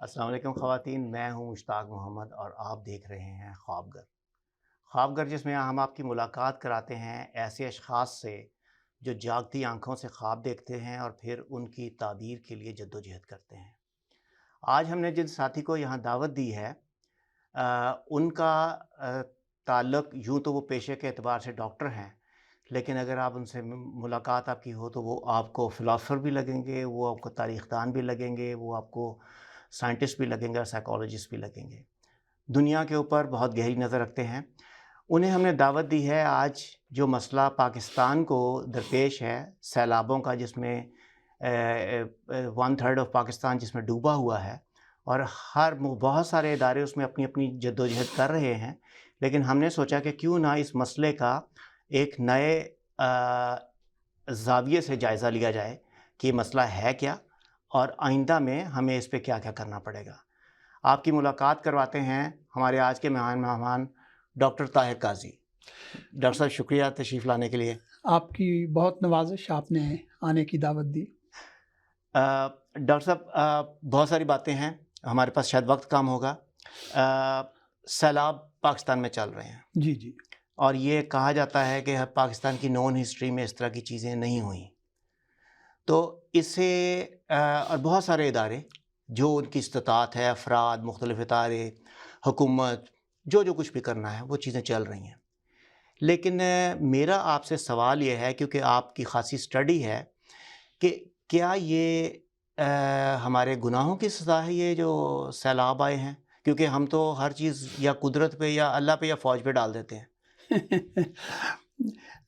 السلام علیکم خواتین، میں ہوں مشتاق محمد اور آپ دیکھ رہے ہیں خوابگر۔ خوابگر جس میں ہم آپ کی ملاقات کراتے ہیں ایسے اشخاص سے جو جاگتی آنکھوں سے خواب دیکھتے ہیں اور پھر ان کی تعبیر کے لیے جدوجہد کرتے ہیں۔ آج ہم نے جن ساتھی کو یہاں دعوت دی ہے ان کا تعلق یوں تو وہ پیشے کے اعتبار سے ڈاکٹر ہیں، لیکن اگر آپ ان سے ملاقات آپ کی ہو تو وہ آپ کو فلاسفر بھی لگیں گے، وہ آپ کو تاریخ دان بھی لگیں گے، وہ آپ کو سائنٹسٹ بھی لگیں گے اور سائیکالوجسٹ بھی لگیں گے۔ دنیا کے اوپر بہت گہری نظر رکھتے ہیں۔ انہیں ہم نے دعوت دی ہے آج جو مسئلہ پاکستان کو درپیش ہے سیلابوں کا، جس میں 1/3 آف پاکستان جس میں ڈوبا ہوا ہے، اور بہت سارے ادارے اس میں اپنی اپنی جدوجہد کر رہے ہیں، لیکن ہم نے سوچا کہ کیوں نہ اس مسئلے کا ایک نئے زاویے سے جائزہ لیا جائے کہ یہ مسئلہ ہے کیا اور آئندہ میں ہمیں اس پہ کیا کیا کرنا پڑے گا۔ آپ کی ملاقات کرواتے ہیں ہمارے آج کے مہمان ڈاکٹر طاہر قاضی۔ ڈاکٹر صاحب شکریہ تشریف لانے کے لیے۔ آپ کی بہت نوازش، آپ نے آنے کی دعوت دی۔ ڈاکٹر صاحب بہت ساری باتیں ہیں، ہمارے پاس شاید وقت کم ہوگا۔ سیلاب پاکستان میں چل رہے ہیں جی جی، اور یہ کہا جاتا ہے کہ پاکستان کی نون ہسٹری میں اس طرح کی چیزیں نہیں ہوئیں، تو اس سے اور بہت سارے ادارے جو ان کی استطاعت ہے، افراد، مختلف ادارے، حکومت، جو کچھ بھی کرنا ہے وہ چیزیں چل رہی ہیں۔ لیکن میرا آپ سے سوال یہ ہے، کیونکہ آپ کی خاصی اسٹڈی ہے، کہ کیا یہ ہمارے گناہوں کی سزا ہے یہ جو سیلاب آئے ہیں؟ کیونکہ ہم تو ہر چیز یا قدرت پہ یا اللہ پہ یا فوج پہ ڈال دیتے ہیں۔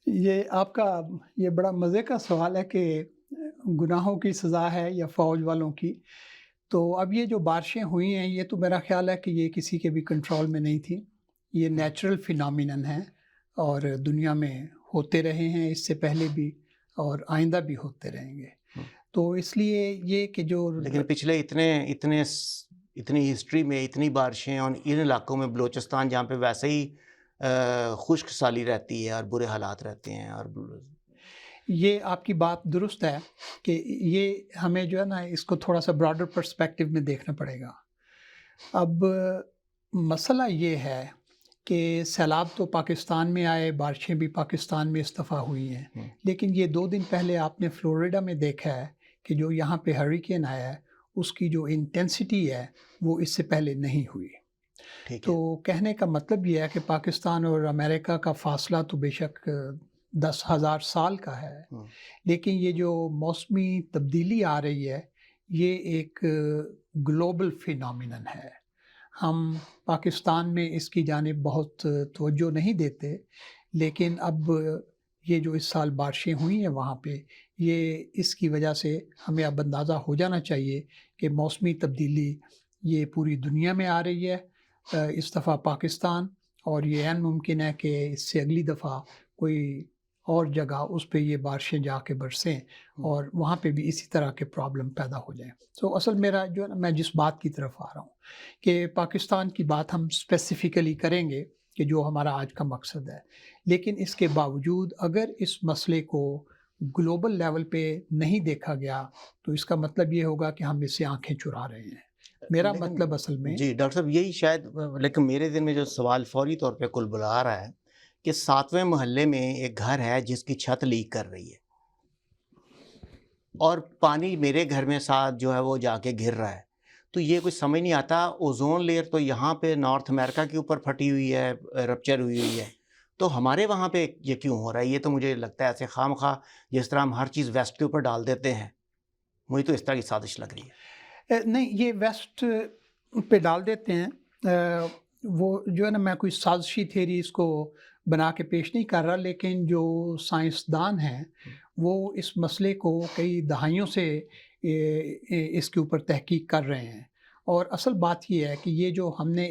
یہ آپ کا یہ بڑا مزے کا سوال ہے کہ گناہوں کی سزا ہے یا فوج والوں کی۔ تو اب یہ جو بارشیں ہوئی ہیں، یہ تو میرا خیال ہے کہ یہ کسی کے بھی کنٹرول میں نہیں تھی، یہ نیچرل فینامینن ہے اور دنیا میں ہوتے رہے ہیں اس سے پہلے بھی اور آئندہ بھی ہوتے رہیں گے۔ تو اس لیے یہ کہ جو لیکن پچھلے اتنی ہسٹری میں اتنی بارشیں، اور ان علاقوں میں بلوچستان جہاں پہ ویسے ہی خشک سالی رہتی ہے اور برے حالات رہتے ہیں، اور یہ آپ کی بات درست ہے کہ یہ ہمیں جو ہے نا اس کو تھوڑا سا براڈر پرسپیکٹو میں دیکھنا پڑے گا۔ اب مسئلہ یہ ہے کہ سیلاب تو پاکستان میں آئے، بارشیں بھی پاکستان میں اس دفعہ ہوئی ہیں، لیکن یہ 2 دن پہلے آپ نے فلوریڈا میں دیکھا ہے کہ جو یہاں پہ ہریکین آیا ہے اس کی جو انٹینسٹی ہے وہ اس سے پہلے نہیں ہوئی۔ تو کہنے کا مطلب یہ ہے کہ پاکستان اور امریکہ کا فاصلہ تو بے شک 10,000 سال کا ہے، لیکن یہ جو موسمی تبدیلی آ رہی ہے یہ ایک گلوبل فینامینن ہے۔ ہم پاکستان میں اس کی جانب بہت توجہ نہیں دیتے، لیکن اب یہ جو اس سال بارشیں ہوئی ہیں وہاں پہ، یہ اس کی وجہ سے ہمیں اب اندازہ ہو جانا چاہیے کہ موسمی تبدیلی یہ پوری دنیا میں آ رہی ہے، اس دفعہ پاکستان، اور یہ عین ممکن ہے کہ اس سے اگلی دفعہ کوئی اور جگہ اس پہ یہ بارشیں جا کے برسیں اور وہاں پہ بھی اسی طرح کے پرابلم پیدا ہو جائیں۔ تو اصل میرا جو ہے نا، میں جس بات کی طرف آ رہا ہوں کہ پاکستان کی بات ہم اسپیسیفکلی کریں گے کہ جو ہمارا آج کا مقصد ہے، لیکن اس کے باوجود اگر اس مسئلے کو گلوبل لیول پہ نہیں دیکھا گیا تو اس کا مطلب یہ ہوگا کہ ہم اس سے آنکھیں چرا رہے ہیں۔ میرا مطلب اصل میں جی ڈاکٹر صاحب یہی شاید، لیکن میرے دل میں جو سوال فوری طور پہ کل بلا رہا ہے کہ 7ویں محلے میں ایک گھر ہے جس کی چھت لیک کر رہی ہے، اور پانی میرے گھر میں ساتھ جو ہے وہ جا کے گر رہا ہے، تو یہ کچھ سمجھ نہیں آتا۔ اوزون لیئر تو یہاں پہ نارتھ امریکہ کے اوپر پھٹی ہوئی ہے، رپچر ہوئی ہے، تو ہمارے وہاں پہ یہ کیوں ہو رہا ہے؟ یہ تو مجھے لگتا ہے ایسے خام خواہ جس طرح ہم ہر چیز ویسٹ کے اوپر ڈال دیتے ہیں، مجھے تو اس طرح کی سازش لگ رہی ہے۔ نہیں، یہ ویسٹ پہ ڈال دیتے ہیں، وہ جو ہے نا، میں کوئی سازشی تھیری اس کو بنا کے پیش نہیں کر رہا، لیکن جو سائنسدان ہیں وہ اس مسئلے کو کئی دہائیوں سے اس کے اوپر تحقیق کر رہے ہیں، اور اصل بات یہ ہے کہ یہ جو ہم نے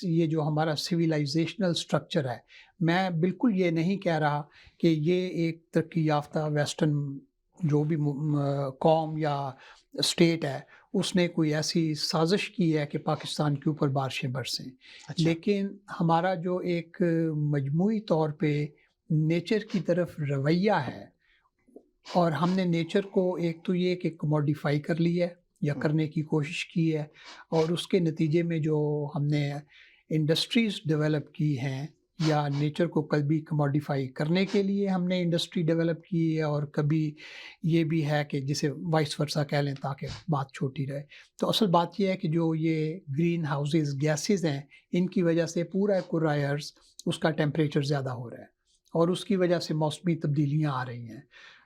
یہ جو ہمارا سویلائزیشنل سٹرکچر ہے، میں بالکل یہ نہیں کہہ رہا کہ یہ ایک ترقی یافتہ ویسٹرن جو بھی قوم یا اسٹیٹ ہے اس نے کوئی ایسی سازش کی ہے کہ پاکستان کے اوپر بارشیں برسیں۔ لیکن ہمارا جو ایک مجموعی طور پہ نیچر کی طرف رویہ ہے، اور ہم نے نیچر کو ایک تو یہ کہ کوموڈیفائی کر لی ہے، یا کرنے کی کوشش کی ہے، اور اس کے نتیجے میں جو ہم نے انڈسٹریز ڈیولپ کی ہیں یا نیچر کو کبھی کموڈیفائی کرنے کے لیے ہم نے انڈسٹری ڈیولپ کی ہے، اور کبھی یہ بھی ہے کہ جسے وائس ورسا کہہ لیں تاکہ بات چھوٹی رہے۔ تو اصل بات یہ ہے کہ جو یہ گرین ہاؤسز گیسز ہیں، ان کی وجہ سے پورا کرۂ ارض اس کا ٹیمپریچر زیادہ ہو رہا ہے، اور اس کی وجہ سے موسمی تبدیلیاں آ رہی ہیں۔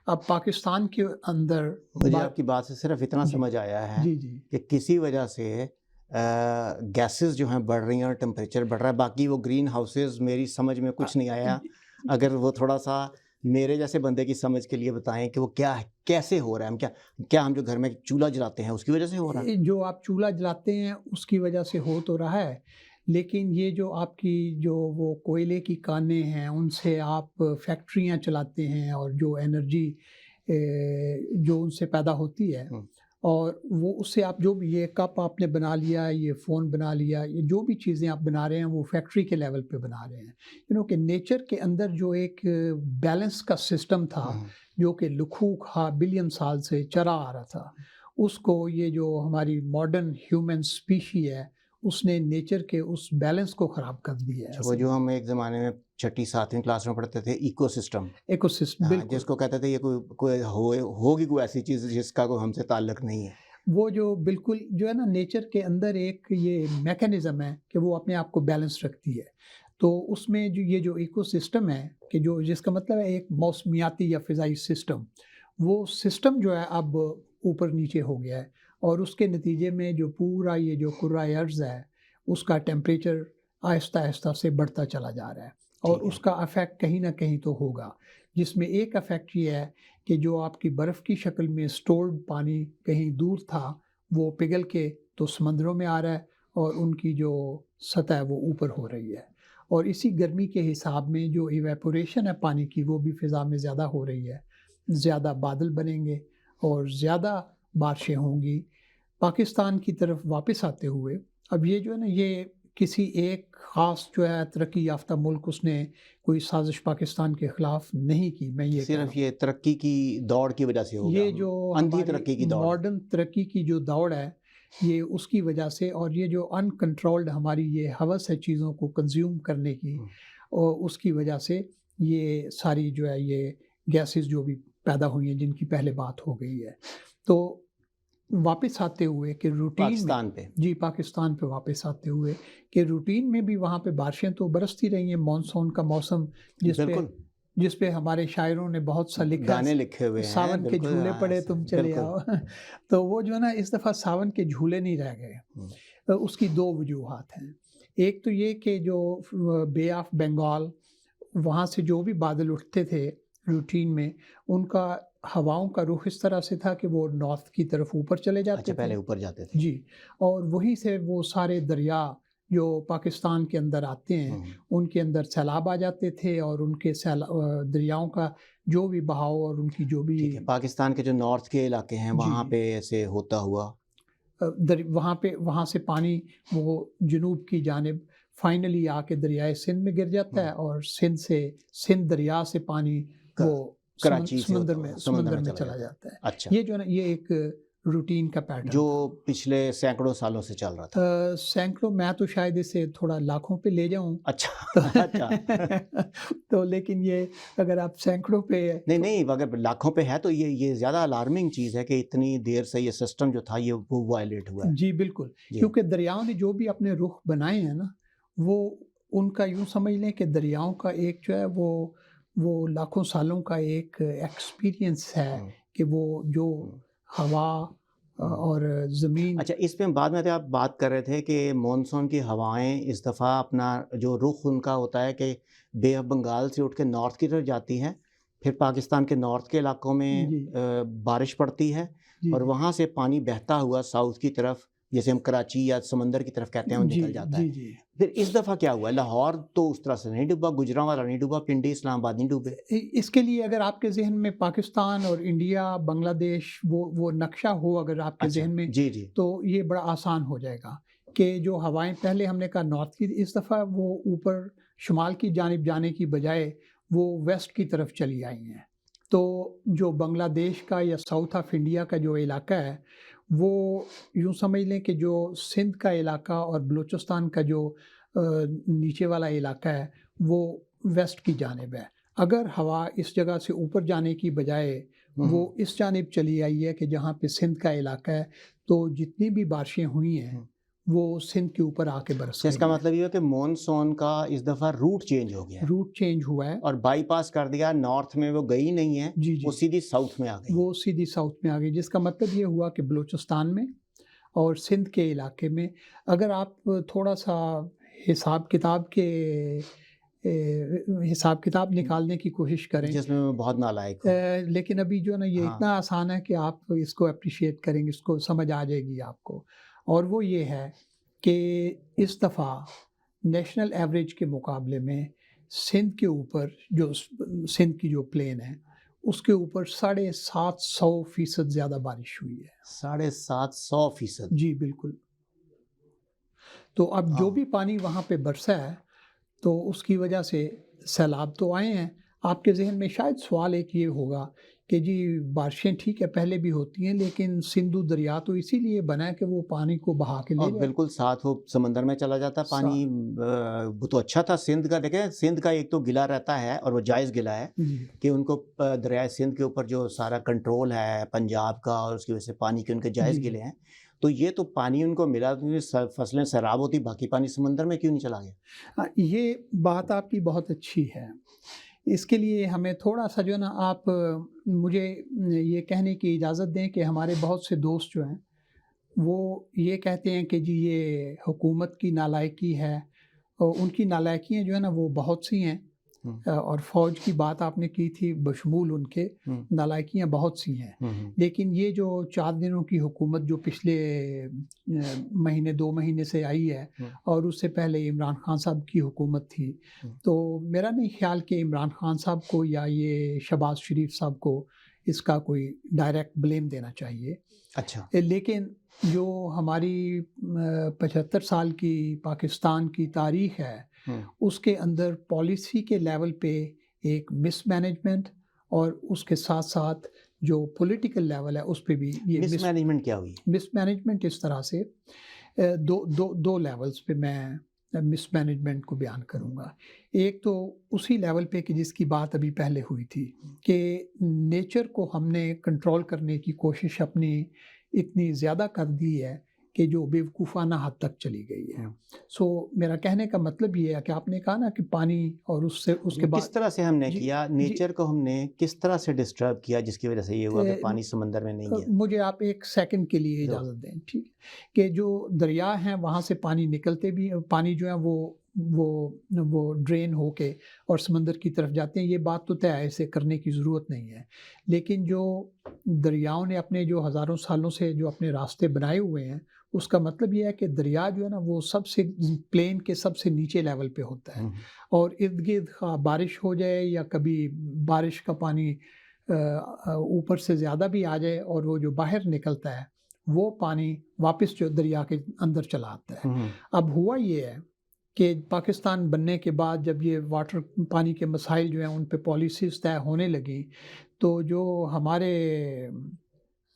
اب پاکستان کے اندر مجھے آپ کی بات سے صرف اتنا سمجھ آیا ہے جی جی کہ کسی وجہ سے گیسز جو ہیں بڑھ رہی ہیں اور ٹمپریچر بڑھ رہا ہے، باقی وہ گرین ہاؤسز میری سمجھ میں کچھ نہیں آیا۔ اگر وہ تھوڑا سا میرے جیسے بندے کی سمجھ کے لیے بتائیں کہ وہ کیا ہے، کیسے ہو رہا ہے، ہم جو گھر میں چولہا جلاتے ہیں اس کی وجہ سے ہو رہا ہے؟ جو آپ چولہا جلاتے ہیں اس کی وجہ سے ہو تو رہا ہے، لیکن یہ جو آپ کی جو وہ کوئلے کی کانیں ہیں ان سے آپ فیکٹریاں چلاتے ہیں، اور جو انرجی جو ان سے پیدا ہوتی ہے، اور وہ اس سے آپ جو بھی یہ کپ آپ نے بنا لیا، یہ فون بنا لیا، یہ جو بھی چیزیں آپ بنا رہے ہیں وہ فیکٹری کے لیول پہ بنا رہے ہیں۔ کہ نیچر کے اندر جو ایک بیلنس کا سسٹم تھا جو کہ لکھوک بلین سال سے چلا آ رہا تھا، اس کو یہ جو ہماری ماڈرن ہیومن اسپیشی ہے اس نے نیچر کے اس بیلنس کو خراب کر دیا ہے۔ وہ جو ہم ایک زمانے میں 6ٹھی 7ویں کلاس میں پڑھتے تھے، ایکو سسٹم، جس کو کہتے تھے یہ کوئی ہوگی کوئی ایسی چیز جس کا کوئی ہم سے تعلق نہیں ہے۔ وہ جو بالکل جو ہے نا نیچر کے اندر ایک یہ میکینزم ہے کہ وہ اپنے آپ کو بیلنس رکھتی ہے، تو اس میں جو یہ جو ایکو سسٹم ہے کہ جو جس کا مطلب ہے ایک موسمیاتی یا فضائی سسٹم، وہ سسٹم جو ہے اب اوپر نیچے ہو گیا ہے، اور اس کے نتیجے میں جو پورا یہ جو کرۂ ارض ہے اس کا ٹیمپریچر آہستہ آہستہ سے بڑھتا چلا جا رہا ہے، اور اس کا افیکٹ کہیں نہ کہیں تو ہوگا، جس میں ایک افیکٹ یہ ہے کہ جو آپ کی برف کی شکل میں سٹورڈ پانی کہیں دور تھا وہ پگھل کے تو سمندروں میں آ رہا ہے، اور ان کی جو سطح ہے وہ اوپر ہو رہی ہے، اور اسی گرمی کے حساب میں جو ایویپوریشن ہے پانی کی وہ بھی فضا میں زیادہ ہو رہی ہے، زیادہ بادل بنیں گے اور زیادہ بارشیں ہوں گی۔ پاکستان کی طرف واپس آتے ہوئے، اب یہ جو ہے نا یہ کسی ایک خاص جو ہے ترقی یافتہ ملک اس نے کوئی سازش پاکستان کے خلاف نہیں کی، میں یہ صرف یہ ترقی کی دوڑ کی وجہ سے ہوگا، یہ جو اندھی ترقی کی دوڑ، ماڈرن ترقی کی جو دوڑ ہے یہ اس کی وجہ سے، اور یہ جو ان کنٹرولڈ ہماری یہ ہوس ہے چیزوں کو کنزیوم کرنے کی، اور اس کی وجہ سے یہ ساری جو ہے یہ گیسز جو بھی پیدا ہوئی ہیں جن کی پہلے بات ہو گئی ہے۔ تو واپس آتے ہوئے کہ روٹین پاکستان پہ پاکستان پہ واپس آتے ہوئے کہ روٹین میں بھی وہاں پہ بارشیں تو برستی رہی ہیں، مانسون کا موسم جس پہ ہمارے شاعروں نے بہت سا لکھا، گانے لکھے ہوئے ہیں، ساون کے جھولے پڑے تم چلے آؤ، تو وہ جو ہے نا اس دفعہ ساون کے جھولے نہیں رہ گئے۔ اس کی دو وجوہات ہیں، ایک تو یہ کہ جو بے آف بنگال وہاں سے جو بھی بادل اٹھتے تھے روٹین میں، ان کا ہواؤں کا رخ اس طرح سے تھا کہ وہ نارتھ کی طرف اوپر چلے جاتے تھے، پہلے اوپر جاتے تھے جی، اور وہیں سے وہ سارے دریا جو پاکستان کے اندر آتے ہیں ان کے اندر سیلاب آ جاتے تھے، اور ان کے دریاؤں کا جو بھی بہاؤ اور ان کی جو بھی پاکستان کے جو نارتھ کے علاقے ہیں وہاں پہ ایسے ہوتا ہوا وہاں سے پانی وہ جنوب کی جانب فائنلی آ کے دریائے سندھ میں گر جاتا ہے، اور سندھ دریا سے پانی وہ کراچی سمندر میں چلا جاتا ہے۔ اچھا، یہ جو ہے نا یہ ایک روٹین کا پیٹرن جو پچھلے سینکڑوں سالوں سے چل رہا تھا، سینکڑوں، میں تو شاید اسے تھوڑا لاکھوں پہ لے جاؤں، اچھا تو لیکن یہ اگر آپ سینکڑوں پہ نہیں اگر لاکھوں پہ ہے تو یہ زیادہ الارمنگ چیز ہے کہ اتنی دیر سے یہ سسٹم جو تھا یہ وہ وائلیٹ ہوا ہے۔ جی بالکل، کیونکہ دریاؤں نے جو بھی اپنے رخ بنائے ہیں نا، وہ ان کا یوں سمجھ لیں کہ دریاؤں کا ایک جو ہے وہ لاکھوں سالوں کا ایک ایکسپیرینس ہے کہ وہ جو ہوا اور زمین۔ اچھا، اس پہ بعد میں آپ بات کر رہے تھے کہ مونسون کی ہوائیں اس دفعہ اپنا جو رخ ان کا ہوتا ہے کہ بے آف بنگال سے اٹھ کے نارتھ کی طرف جاتی ہے، پھر پاکستان کے نارتھ کے علاقوں میں بارش پڑتی ہے، اور وہاں سے پانی بہتا ہوا ساؤتھ کی طرف، جیسے ہم کراچی یا سمندر کی طرف کہتے ہیں، وہ نکل جاتا ہے۔ پھر اس دفعہ کیا ہوا؟ لاہور تو اس طرح سے نہیں ڈوبا، گجرانوالہ نہیں ڈوبا، پنڈی اسلام آباد نہیں ڈوبے۔ اس کے لیے اگر آپ کے ذہن میں پاکستان اور انڈیا، بنگلہ دیش وہ نقشہ ہو اگر آپ کے ذہن میں، تو یہ بڑا آسان ہو جائے گا کہ جو ہوائیں پہلے ہم نے کہا نارتھ کی، اس دفعہ وہ اوپر شمال کی جانب جانے کی بجائے وہ ویسٹ کی طرف چلی آئی ہیں، تو جو بنگلہ دیش کا یا ساؤتھ آف انڈیا کا جو علاقہ ہے وہ یوں سمجھ لیں کہ جو سندھ کا علاقہ اور بلوچستان کا جو نیچے والا علاقہ ہے وہ ویسٹ کی جانب ہے. اگر ہوا اس جگہ سے اوپر جانے کی بجائے وہ اس جانب چلی آئی ہے کہ جہاں پہ سندھ کا علاقہ ہے، تو جتنی بھی بارشیں ہوئی ہیں وہ سندھ کے اوپر آ کے برس اس کا گئی ہیں. مطلب یہ ہے کہ مونسون کا اس دفعہ روٹ چینج ہو گیا ہے روٹ چینج ہوا ہے. اور بائی پاس کر دیا، نارتھ میں وہ گئی نہیں ہے، جی وہ سیدھی ساؤتھ میں آ گئی. وہ سیدھی ساؤتھ میں آ گئی، جس کا مطلب یہ ہوا کہ بلوچستان میں اور سندھ کے علاقے میں اگر آپ تھوڑا سا حساب کتاب نکالنے کی کوشش کریں، جس میں میں بہت نالائق ہوں. لیکن ابھی جو ہے نا یہ ہاں. اتنا آسان ہے کہ آپ اس کو اپریشیٹ کریں گے، اس کو سمجھ آ جائے گی آپ کو. اور وہ یہ ہے کہ اس دفعہ نیشنل ایوریج کے مقابلے میں سندھ کے اوپر جو سندھ کی جو پلین ہے اس کے اوپر 750% زیادہ بارش ہوئی ہے. 750%. جی بالکل. تو اب جو بھی پانی وہاں پہ برسا ہے تو اس کی وجہ سے سیلاب تو آئے ہیں. آپ کے ذہن میں شاید سوال ایک یہ ہوگا کہ جی بارشیں ٹھیک ہے پہلے بھی ہوتی ہیں، لیکن سندھو دریا تو اسی لیے بنا ہے کہ وہ پانی کو بہا کے لے اور جائے. بالکل ساتھ وہ سمندر میں چلا جاتا ہے پانی. وہ تو اچھا تھا سندھ کا. دیکھیں سندھ کا ایک تو گلہ رہتا ہے اور وہ جائز گلہ ہے کہ ان کو دریائے سندھ کے اوپر جو سارا کنٹرول ہے پنجاب کا، اور اس کی وجہ سے پانی کے ان کے جائز گلے ہیں. تو یہ تو پانی ان کو ملا، فصلیں سیراب ہوتی، باقی پانی سمندر میں کیوں نہیں چلا گیا؟ یہ بات آپ کی بہت اچھی ہے. اس کے لیے ہمیں تھوڑا سا جو ہے نا آپ مجھے یہ کہنے کی اجازت دیں کہ ہمارے بہت سے دوست جو ہیں وہ یہ کہتے ہیں کہ جی یہ حکومت کی نالائکی ہے، اور ان کی نالائکیاں جو ہے نا وہ بہت سی ہیں. اور فوج کی بات آپ نے کی تھی، بشمول ان کے نالائکیاں بہت سی ہیں. لیکن یہ جو 4 دنوں کی حکومت جو پچھلے مہینے 2 مہینے سے آئی ہے، اور اس سے پہلے عمران خان صاحب کی حکومت تھی، تو میرا نہیں خیال کہ عمران خان صاحب کو یا یہ شہباز شریف صاحب کو اس کا کوئی ڈائریکٹ بلیم دینا چاہیے. اچھا. لیکن جو ہماری 75 سال کی پاکستان کی تاریخ ہے اس کے اندر پالیسی کے لیول پہ ایک مس مینجمنٹ، اور اس کے ساتھ ساتھ جو پولیٹیکل لیول ہے اس پہ بھی یہ مس مینجمنٹ کیا ہوئی؟ مس مینجمنٹ اس طرح سے دو لیولز پہ میں مس مینجمنٹ کو بیان کروں گا. ایک تو اسی لیول پہ کہ جس کی بات ابھی پہلے ہوئی تھی کہ نیچر کو ہم نے کنٹرول کرنے کی کوشش اپنی اتنی زیادہ کر دی ہے کہ جو بیوقوفانہ حد تک چلی گئی ہے. سو میرا کہنے کا مطلب یہ ہے کہ آپ نے کہا نا کہ پانی اور اس کے بعد کس طرح سے ہم نے کیا، نیچر کو ہم نے کس طرح سے ڈسٹرب کیا جس کی وجہ سے یہ ہوا کہ پانی سمندر میں نہیں گیا؟ مجھے آپ 1 سیکنڈ کے لیے اجازت دیں. ٹھیک کہ جو دریا ہیں وہاں سے پانی نکلتے بھی، پانی جو ہے وہ ڈرین ہو کے اور سمندر کی طرف جاتے ہیں. یہ بات تو طے ایسے کرنے کی ضرورت نہیں ہے، لیکن جو دریاؤں نے اپنے جو ہزاروں سالوں سے جو اپنے راستے بنائے ہوئے ہیں، اس کا مطلب یہ ہے کہ دریا جو ہے نا وہ سب سے پلین کے سب سے نیچے لیول پہ ہوتا ہے، اور ارد گرد بارش ہو جائے یا کبھی بارش کا پانی اوپر سے زیادہ بھی آ جائے اور وہ جو باہر نکلتا ہے وہ پانی واپس جو دریا کے اندر چلا آتا ہے. اب ہوا یہ ہے کہ پاکستان بننے کے بعد جب یہ پانی کے مسائل جو ہیں ان پہ پالیسیز طے ہونے لگیں، تو جو ہمارے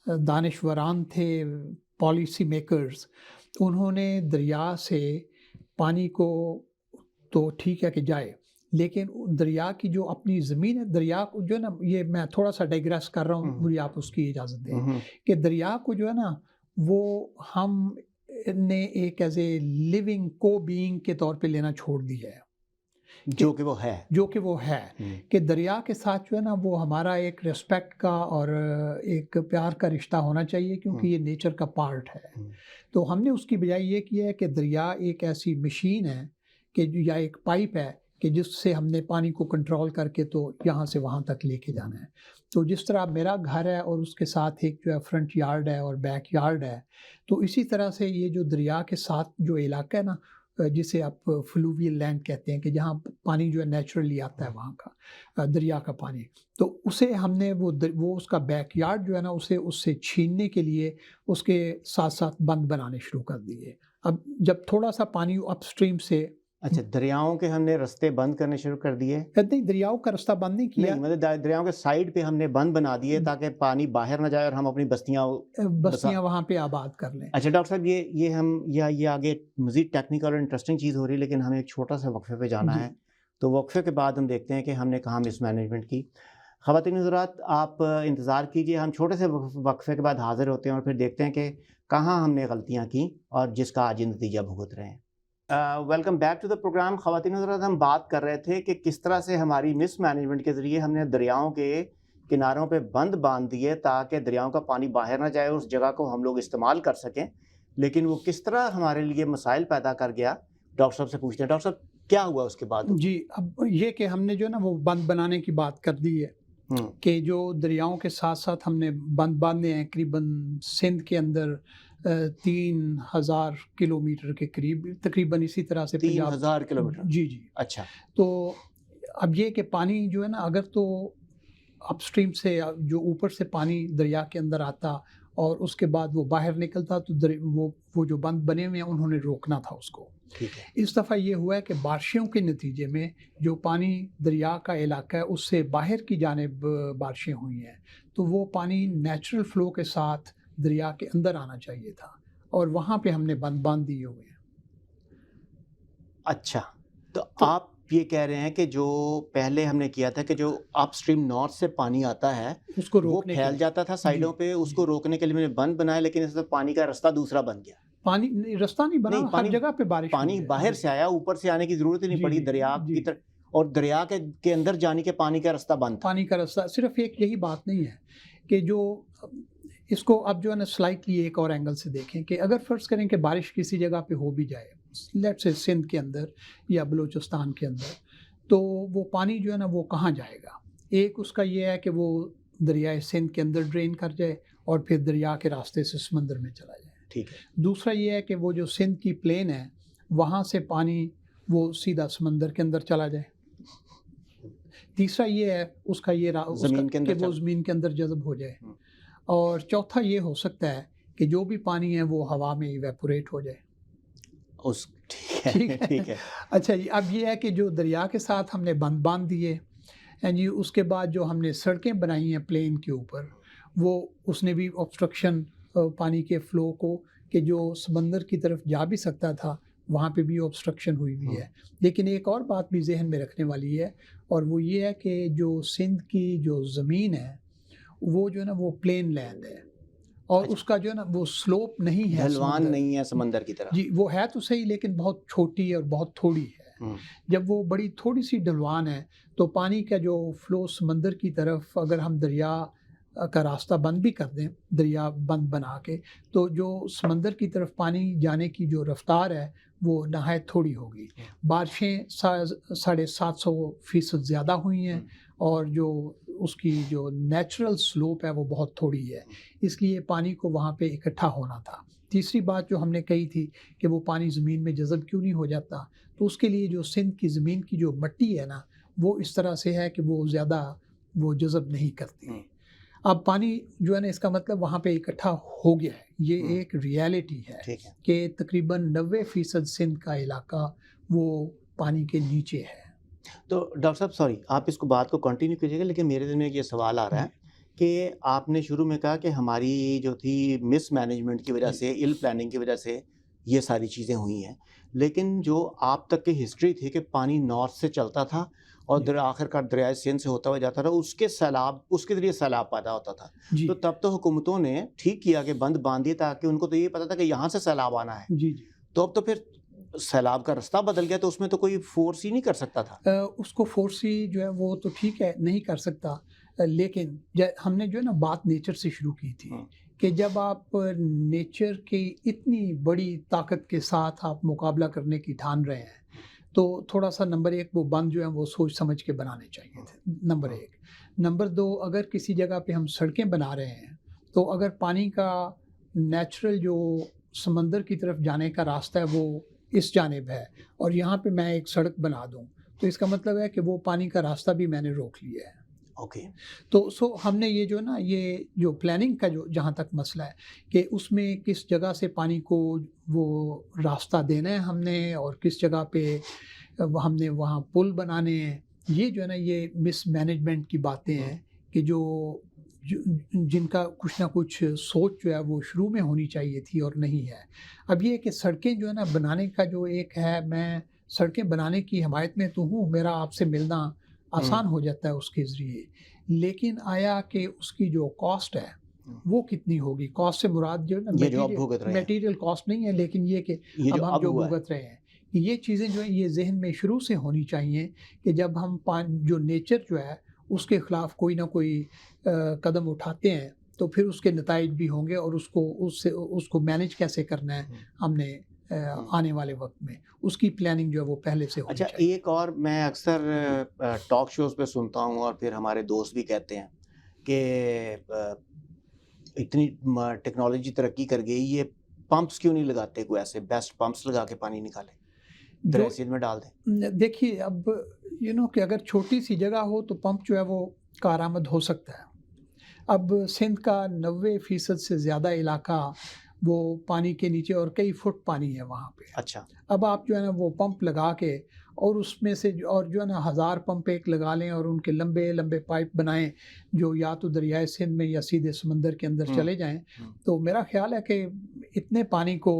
دانشوران تھے، پالیسی میکرز، انہوں نے دریا سے پانی کو تو ٹھیک ہے کہ جائے، لیکن دریا کی جو اپنی زمین ہے، دریا کو جو ہے نا، یہ میں تھوڑا سا ڈائگریس کر رہا ہوں، مجھے آپ اس کی اجازت دیں کہ دریا کو جو ہے نا وہ ہم نے ایک ایز اے لیونگ کو بینگ کے طور پہ لینا چھوڑ دیا ہے، جو کہ وہ ہے کہ دریا کے ساتھ جو ہے نا وہ ہمارا ایک ریسپیکٹ کا اور ایک پیار کا رشتہ ہونا چاہیے، کیونکہ یہ نیچر کا پارٹ ہے. تو ہم نے اس کی بجائے یہ کیا ہے کہ دریا ایک ایسی مشین ہے کہ یا ایک پائپ ہے کہ جس سے ہم نے پانی کو کنٹرول کر کے تو یہاں سے وہاں تک لے کے جانا ہے. تو جس طرح میرا گھر ہے اور اس کے ساتھ ایک جو ہے فرنٹ یارڈ ہے اور بیک یارڈ ہے، تو اسی طرح سے یہ جو دریا کے ساتھ جو علاقہ ہے نا، جسے آپ فلوویل لینڈ کہتے ہیں، کہ جہاں پانی جو ہے نیچرلی آتا ہے وہاں کا دریا کا پانی، تو اسے ہم نے وہ اس کا بیک یارڈ جو ہے نا اسے اس سے چھیننے کے لیے اس کے ساتھ ساتھ بند بنانے شروع کر دیے. اب جب تھوڑا سا پانی اپ اسٹریم سے اچھا، دریاؤں کے ہم نے رستے بند کرنے شروع کر دیے؟ نہیں، دریاؤں کا راستہ بند نہیں کیا، نہیں، مطلب دریاؤں کے سائڈ پہ ہم نے بند بنا دیے تاکہ پانی باہر نہ جائے اور ہم اپنی بستیاں وہاں پہ آباد کر لیں۔ اچھا ڈاکٹر صاحب، یہ آگے مزید ٹیکنیکل اور انٹرسٹنگ چیز ہو رہی ہے، لیکن ہمیں ایک چھوٹا سا وقفے پہ جانا ہے، تو وقفے کے بعد ہم دیکھتے ہیں کہ ہم نے کہاں مس مینجمنٹ کی۔ خواتین حضرات، آپ انتظار کیجئے، ہم چھوٹے سے وقفے کے بعد حاضر ہوتے ہیں اور پھر دیکھتے ہیں کہ کہاں ہم نے غلطیاں کی اور جس کا آج نتیجہ بھگت رہے ہیں۔ Welcome back to the program. خواتین حضرات، ہم بات کر رہے تھے کہ کس طرح سے ہماری مس مینجمنٹ کے ذریعے ہم نے دریاؤں کے کناروں پہ بند باندھ دیے تاکہ دریاؤں کا پانی باہر نہ جائے، اس جگہ کو ہم لوگ استعمال کر سکیں، لیکن وہ کس طرح ہمارے لیے مسائل پیدا کر گیا، ڈاکٹر صاحب سے پوچھتے ہیں۔ ڈاکٹر صاحب، کیا ہوا اس کے بعد؟ جی، اب یہ کہ ہم نے جو ہے نا وہ بند بنانے کی بات کر دی ہے کہ جو دریاؤں کے ساتھ ساتھ ہم نے بند باندھے ہیں، قریباً سندھ کے اندر 3000 کلومیٹر کے قریب، تقریباً اسی طرح سے 3000 کلومیٹر؟ جی جی۔ اچھا، تو اب یہ کہ پانی جو ہے نا، اگر تو اپ اسٹریم سے جو اوپر سے پانی دریا کے اندر آتا اور اس کے بعد وہ باہر نکلتا تو وہ جو بند بنے ہوئے ہیں انہوں نے روکنا تھا اس کو۔ ٹھیک ہے۔ اس دفعہ یہ ہوا ہے کہ بارشوں کے نتیجے میں جو پانی دریا کا علاقہ ہے اس سے باہر کی جانب بارشیں ہوئی ہیں، تو وہ پانی نیچرل فلو کے ساتھ دریا کے اندر آنا چاہیے تھا، اور وہاں پہ ہم نے بند باندھ دیے ہوئے ہیں۔ اچھا، تو آپ یہ کہہ رہے ہیں کہ جو پہلے ہم نے کیا تھا کہ جو اپ اسٹریم نارتھ سے پانی آتا ہے اس کو وہ روکنے پھیل جاتا تھا سائڈوں پہ، اس کو روکنے کے لیے میں نے بند بنایا، لیکن اس سے پانی کا راستہ دوسرا بن گیا۔ پانی رستہ نہیں بنا، ہر جگہ پہ بارش پانی باہر سے آیا، اوپر سے آنے کی ضرورت ہی نہیں پڑی دریا کی طرف، اور دریا کے اندر جانے کے پانی کا راستہ بند تھا۔ پانی کا راستہ صرف ایک یہی بات نہیں ہے کہ جو اس کو اب جو ہے نا سلائٹلی ایک اور اینگل سے دیکھیں کہ اگر فرض کریں کہ بارش کسی جگہ پہ ہو بھی جائے، لیٹ سے سندھ کے اندر یا بلوچستان کے اندر، تو وہ پانی جو ہے نا وہ کہاں جائے گا؟ ایک اس کا یہ ہے کہ وہ دریائے سندھ کے اندر ڈرین کر جائے اور پھر دریا کے راستے سے سمندر میں چلا جائے۔ ٹھیک ہے۔ دوسرا یہ ہے کہ وہ جو سندھ کی پلین ہے وہاں سے پانی وہ سیدھا سمندر کے اندر چلا جائے۔ تیسرا یہ ہے اس کا یہ کہ وہ زمین کے اندر جذب ہو جائے، اور چوتھا یہ ہو سکتا ہے کہ جو بھی پانی ہے وہ ہوا میں ایویپوریٹ ہو جائے۔ ٹھیک ہے۔ اچھا جی، اب یہ ہے کہ جو دریا کے ساتھ ہم نے بند باندھ دیے جی، اس کے بعد جو ہم نے سڑکیں بنائی ہیں پلین کے اوپر، وہ اس نے بھی آبسٹرکشن پانی کے فلو کو، کہ جو سمندر کی طرف جا بھی سکتا تھا وہاں پہ بھی آبسٹرکشن ہوئی ہوئی ہے۔ لیکن ایک اور بات بھی ذہن میں رکھنے والی ہے، اور وہ یہ ہے کہ جو سندھ کی جو زمین ہے وہ جو ہے نا وہ پلین لینڈ ہے، اور اس کا جو ہے نا وہ سلوپ نہیں ہے، ڈھلوان نہیں ہے سمندر کی طرح۔ جی، وہ ہے تو صحیح لیکن بہت چھوٹی اور بہت تھوڑی ہے۔ جب وہ بڑی تھوڑی سی ڈھلوان ہے تو پانی کا جو فلو سمندر کی طرف، اگر ہم دریا کا راستہ بند بھی کر دیں، دریا بند بنا کے، تو جو سمندر کی طرف پانی جانے کی جو رفتار ہے وہ نہایت تھوڑی ہوگی۔ بارشیں 750% زیادہ ہوئی ہیں، اور جو اس کی جو نیچرل سلوپ ہے وہ بہت تھوڑی ہے، اس لیے پانی کو وہاں پہ اکٹھا ہونا تھا۔ تیسری بات جو ہم نے کہی تھی کہ وہ پانی زمین میں جذب کیوں نہیں ہو جاتا، تو اس کے لیے جو سندھ کی زمین کی جو مٹی ہے نا وہ اس طرح سے ہے کہ وہ زیادہ وہ جذب نہیں کرتی۔ اب پانی جو ہے نا، اس کا مطلب وہاں پہ اکٹھا ہو گیا ہے، یہ ایک ریالٹی ہے کہ تقریباً 90% سندھ کا علاقہ وہ پانی کے نیچے ہے۔ تو ڈاکٹر صاحب سوری، آپ اس کو بات کو کنٹینیو کیجیے گا، لیکن میرے دل میں یہ سوال آ رہا ہے کہ آپ نے شروع میں کہا کہ ہماری جو تھی مس مینجمنٹ کی وجہ سے، ایل پلاننگ کی وجہ سے یہ ساری چیزیں ہوئی ہیں، لیکن جو آپ تک کی ہسٹری تھی کہ پانی نارتھ سے چلتا تھا اور آخر کار دریائے سندھ سے ہوتا ہوا جاتا تھا، اس کے ذریعے سیلاب پیدا ہوتا تھا، تو تب تو حکومتوں نے ٹھیک کیا کہ بند باندھ دیے، تاکہ ان کو تو یہ پتا تھا کہ یہاں سے سیلاب آنا ہے۔ تو اب تو پھر سیلاب کا راستہ بدل گیا، تو اس میں تو کوئی فورس ہی نہیں کر سکتا تھا۔ اس کو فورس ہی جو ہے وہ تو ٹھیک ہے نہیں کر سکتا، لیکن ہم نے جو ہے نا بات نیچر سے شروع کی تھی کہ جب آپ نیچر کی اتنی بڑی طاقت کے ساتھ آپ مقابلہ کرنے کی ٹھان رہے ہیں، تو تھوڑا سا نمبر ایک وہ بند جو ہے وہ سوچ سمجھ کے بنانے چاہیے تھے، نمبر ایک۔ نمبر دو، اگر کسی جگہ پہ ہم سڑکیں بنا رہے ہیں تو اگر پانی کا نیچرل جو سمندر کی طرف جانے کا راستہ ہے وہ اس جانب ہے، اور یہاں پہ میں ایک سڑک بنا دوں، تو اس کا مطلب ہے کہ وہ پانی کا راستہ بھی میں نے روک لیا ہے۔ اوکے. تو ہم نے یہ جو نا یہ جو پلاننگ کا جو جہاں تک مسئلہ ہے کہ اس میں کس جگہ سے پانی کو وہ راستہ دینا ہے ہم نے، اور کس جگہ پہ ہم نے وہاں پل بنانے ہیں، یہ جو ہے نا یہ مس مینجمنٹ کی باتیں ہیں کہ جن کا کچھ نہ کچھ سوچ جو ہے وہ شروع میں ہونی چاہیے تھی اور نہیں ہے. اب یہ کہ سڑکیں جو ہے نا بنانے کا جو ایک ہے، میں سڑکیں بنانے کی حمایت میں تو ہوں، میرا آپ سے ملنا آسان ہو جاتا ہے اس کے ذریعے، لیکن آیا کہ اس کی جو کاسٹ ہے وہ کتنی ہوگی؟ کاسٹ سے مراد جو ہے نا میٹیریل کاسٹ نہیں ہے، لیکن یہ کہ اب ہم جو بھگت رہے ہیں، یہ چیزیں جو ہیں یہ ذہن میں شروع سے ہونی چاہیے کہ جب ہم جو نیچر جو ہے اس کے خلاف کوئی نہ کوئی قدم اٹھاتے ہیں تو پھر اس کے نتائج بھی ہوں گے، اور اس کو مینیج کیسے کرنا ہے ہم نے آنے والے وقت میں، اس کی پلاننگ جو ہے وہ پہلے سے ہونی چاہیے. ایک اور میں اکثر ٹاک شوز پہ سنتا ہوں اور پھر ہمارے دوست بھی کہتے ہیں کہ اتنی ٹیکنالوجی ترقی کر گئی، یہ پمپس کیوں نہیں لگاتے؟ کوئی ایسے بیسٹ پمپس لگا کے پانی نکالے تحصیل میں ڈال دیں. دیکھیے اب کہ اگر چھوٹی سی جگہ ہو تو پمپ جو ہے وہ کارآمد ہو سکتا ہے. اب سندھ کا 90% سے زیادہ علاقہ وہ پانی کے نیچے اور کئی فٹ پانی ہے وہاں پہ. اچھا. اب آپ جو ہے نا وہ پمپ لگا کے اور اس میں سے اور جو ہے نا 1000 پمپ ایک لگا لیں اور ان کے لمبے لمبے پائپ بنائیں جو یا تو دریائے سندھ میں یا سیدھے سمندر کے اندر چلے جائیں، تو میرا خیال ہے کہ اتنے پانی کو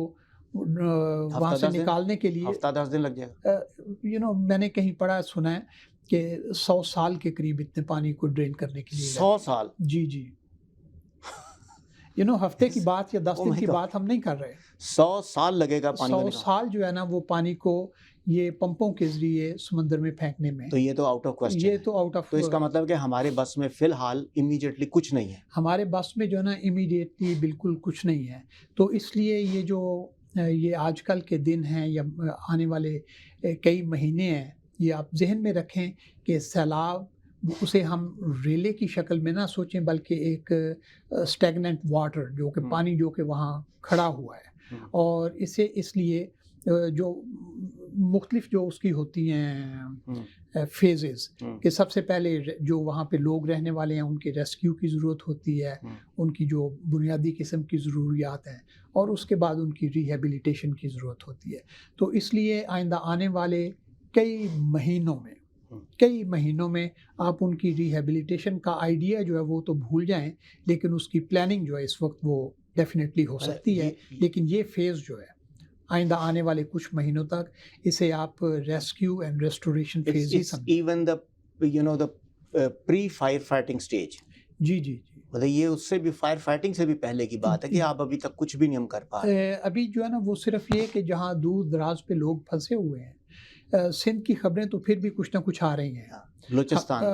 وہاں سے نکالنے کے لیے ہفتہ 10 دن لگ جائے گا. میں نے کہیں پڑھا سنا ہے کہ 100 سال کے قریب اتنے پانی کو ڈرین کرنے کے لیے. 100 سال؟ جی جی. ہفتے کی بات یا 10 دن کی بات ہم نہیں کر رہے. 100 سال لگے گا پانی. 100 سال جو ہے نا وہ پانی کو یہ پمپوں کے ذریعے سمندر میں پھینکنے میں. تو یہ تو آؤٹ آف کوسچن. یہ تو آؤٹ آف. تو اس کا مطلب کہ ہمارے بس میں فی الحال امیڈیٹلی کچھ نہیں ہے. ہمارے بس میں جو ہے نا امیڈیٹلی بالکل کچھ نہیں ہے. تو اس لیے یہ آج کل کے دن ہیں یا آنے والے کئی مہینے ہیں، یہ آپ ذہن میں رکھیں کہ سیلاب اسے ہم ریلے کی شکل میں نہ سوچیں، بلکہ ایک اسٹیگننٹ واٹر جو کہ پانی جو کہ وہاں کھڑا ہوا ہے، اور اسے اس لیے جو مختلف جو اس کی ہوتی ہیں فیزز کہ سب سے پہلے جو وہاں پہ لوگ رہنے والے ہیں ان کے ریسکیو کی ضرورت ہوتی ہے، ان کی جو بنیادی قسم کی ضروریات ہیں، اور اس کے بعد ان کی ریہیبلیٹیشن کی ضرورت ہوتی ہے. تو اس لیے آئندہ آنے والے کئی مہینوں میں آپ ان کی ریہیبلیٹیشن کا آئیڈیا جو ہے وہ تو بھول جائیں، لیکن اس کی پلاننگ جو ہے اس وقت وہ ڈیفینیٹلی ہو سکتی ہے. لیکن یہ فیز جو ہے آئندہ آنے والے کچھ مہینوں تک اسے آپ ریسکیو اینڈ ریسٹوریشن فیز ہی سمجھیں. Even the pre fire fighting stage. جی جی جی. مطلب یہ اس سے بھی فائر فائٹنگ سے بھی پہلے کی بات ہے کہ آپ ابھی تک کچھ بھی نہیں ہم کر پا رہے. ابھی جو ہے نا وہ صرف یہ کہ جہاں دور دراز پہ لوگ پھنسے ہوئے ہیں، سندھ کی خبریں تو پھر بھی کچھ نہ کچھ آ رہی ہیں. بلوچستان